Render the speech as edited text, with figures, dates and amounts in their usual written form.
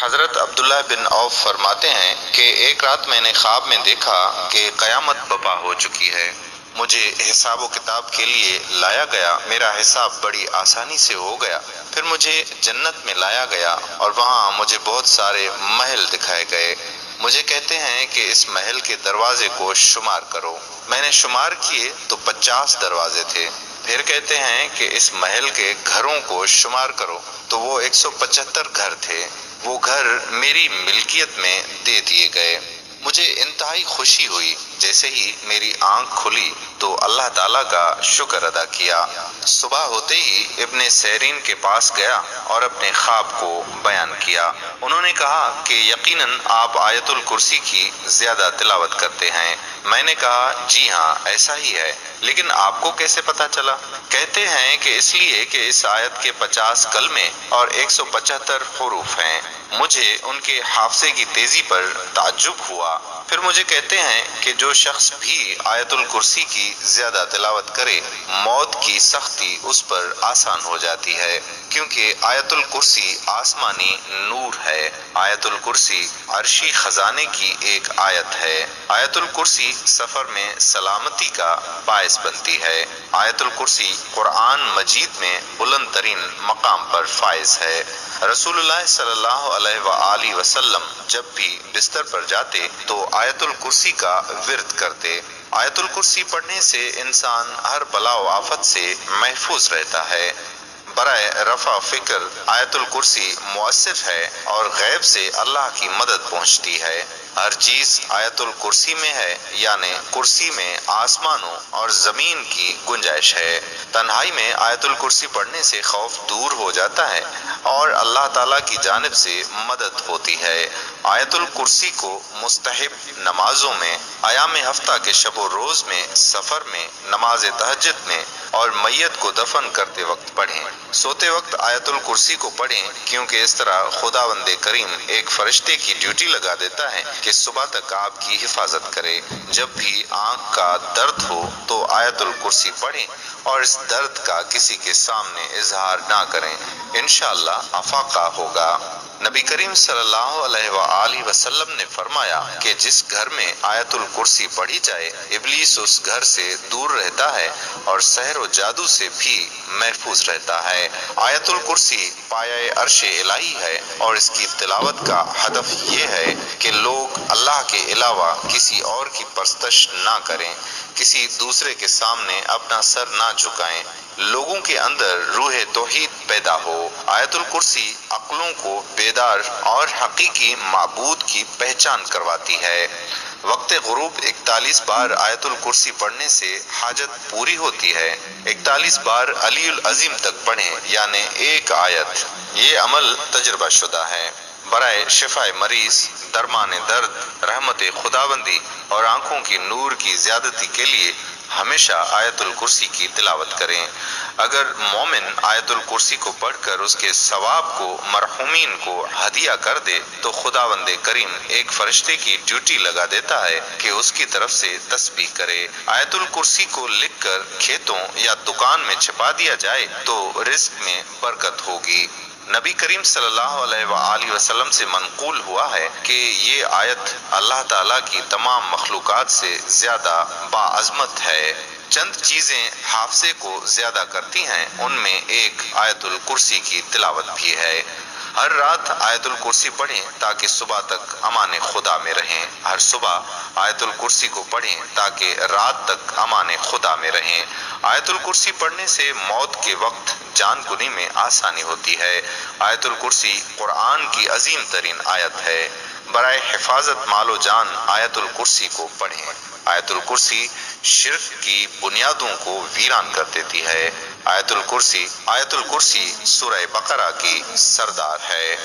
حضرت عبداللہ بن عوف فرماتے ہیں کہ ایک رات میں نے خواب میں دیکھا کہ قیامت برپا ہو چکی ہے۔ مجھے حساب و کتاب کے لیے لایا گیا، میرا حساب بڑی آسانی سے ہو گیا۔ پھر مجھے جنت میں لایا گیا اور وہاں مجھے بہت سارے محل دکھائے گئے۔ مجھے کہتے ہیں کہ اس محل کے دروازے کو شمار کرو۔ میں نے شمار کیے تو 50 دروازے تھے۔ پھر کہتے ہیں کہ اس محل کے گھروں کو شمار کرو تو وہ 175 گھر تھے۔ وہ گھر میری ملکیت میں دے دیے گئے۔ مجھے انتہائی خوشی ہوئی۔ جیسے ہی میری آنکھ کھلی تو اللہ تعالیٰ کا شکر ادا کیا۔ صبح ہوتے ہی ابن سیرین کے پاس گیا اور اپنے خواب کو بیان کیا۔ انہوں نے کہا کہ یقیناً آپ آیت الکرسی کی زیادہ تلاوت کرتے ہیں۔ میں نے کہا جی ہاں ایسا ہی ہے، لیکن آپ کو کیسے پتہ چلا؟ کہتے ہیں کہ اس لیے کہ اس آیت کے 50 کلمے اور 175 حروف ہیں۔ مجھے ان کے حافظے کی تیزی پر تعجب ہوا۔ پھر مجھے کہتے ہیں کہ جو شخص بھی آیت الکرسی کی زیادہ تلاوت کرے، موت کی سختی اس پر آسان ہو جاتی ہے، کیونکہ آیت الکرسی آسمانی نور ہے۔ آیت الکرسی عرشی خزانے کی ایک آیت ہے۔ آیت الکرسی سفر میں سلامتی کا باعث بنتی ہے۔ آیت الکرسی قرآن مجید میں بلند ترین مقام پر فائز ہے۔ رسول اللہ صلی اللہ علیہ وآلہ وسلم جب بھی بستر پر جاتے تو آیت الکرسی کا ورد کرتے۔ آیت الکرسی پڑھنے سے انسان ہر بلا و آفت سے محفوظ رہتا ہے۔ برائے رفع فکر آیت الکرسی مؤثر ہے اور غیب سے اللہ کی مدد پہنچتی ہے۔ ہر چیز آیت الکرسی میں ہے، یعنی کرسی میں آسمانوں اور زمین کی گنجائش ہے۔ تنہائی میں آیت الکرسی پڑھنے سے خوف دور ہو جاتا ہے اور اللہ تعالیٰ کی جانب سے مدد ہوتی ہے۔ آیت الکرسی کو مستحب نمازوں میں، ایام ہفتہ کے شب و روز میں، سفر میں، نماز تہجد میں اور میت کو دفن کرتے وقت پڑھیں۔ سوتے وقت آیت الکرسی کو پڑھیں، کیونکہ اس طرح خداوند کریم ایک فرشتے کی ڈیوٹی لگا دیتا ہے کہ صبح تک آپ کی حفاظت کرے۔ جب بھی آنکھ کا درد ہو تو آیت الکرسی پڑھیں اور اس درد کا کسی کے سامنے اظہار نہ کریں، انشاءاللہ افاقہ ہوگا۔ نبی کریم صلی اللہ علیہ وآلہ وسلم نے فرمایا کہ جس گھر میں آیت الکرسی پڑھی جائے، ابلیس اس گھر سے دور رہتا ہے اور سحر و جادو سے بھی محفوظ رہتا ہے۔ آیت الکرسی پایہ عرش الہی ہے اور اس کی تلاوت کا ہدف یہ ہے کہ لوگ اللہ کے علاوہ کسی اور کی پرستش نہ کریں، کسی دوسرے کے سامنے اپنا سر نہ جھکائیں، لوگوں کے اندر روح توحید پیدا ہو۔ آیت الکرسی عقلوں کو بیدار اور حقیقی معبود کی پہچان کرواتی ہے۔ وقت غروب 41 بار آیت الکرسی پڑھنے سے حاجت پوری ہوتی ہے۔ 41 بار علی العظیم تک پڑھیں، یعنی ایک آیت۔ یہ عمل تجربہ شدہ ہے۔ برائے شفاء مریض، درمان درد، رحمت خداوندی اور آنکھوں کی نور کی زیادتی کے لیے ہمیشہ آیت الکرسی کی تلاوت کریں۔ اگر مومن آیت الکرسی کو پڑھ کر اس کے ثواب کو مرحومین کو ہدیہ کر دے تو خداوند کریم ایک فرشتے کی ڈیوٹی لگا دیتا ہے کہ اس کی طرف سے تسبیح کرے۔ آیت الکرسی کو لکھ کر کھیتوں یا دکان میں چھپا دیا جائے تو رزق میں برکت ہوگی۔ نبی کریم صلی اللہ علیہ وآلہ وسلم سے منقول ہوا ہے کہ یہ آیت اللہ تعالیٰ کی تمام مخلوقات سے زیادہ باعظمت ہے۔ چند چیزیں حافظے کو زیادہ کرتی ہیں، ان میں ایک آیت الکرسی کی تلاوت بھی ہے۔ ہر رات آیت الکرسی پڑھیں تاکہ صبح تک امان خدا میں رہیں۔ ہر صبح آیت الکرسی کو پڑھیں تاکہ رات تک امان خدا میں رہیں۔ آیت الکرسی پڑھنے سے موت کے وقت جان کنی میں آسانی ہوتی ہے۔ آیت الکرسی قرآن کی عظیم ترین آیت ہے۔ برائے حفاظت مال و جان آیت الکرسی کو پڑھیں۔ آیت الکرسی شرک کی بنیادوں کو ویران کر دیتی ہے۔ آیت الکرسی سورہ بقرہ کی سردار ہے۔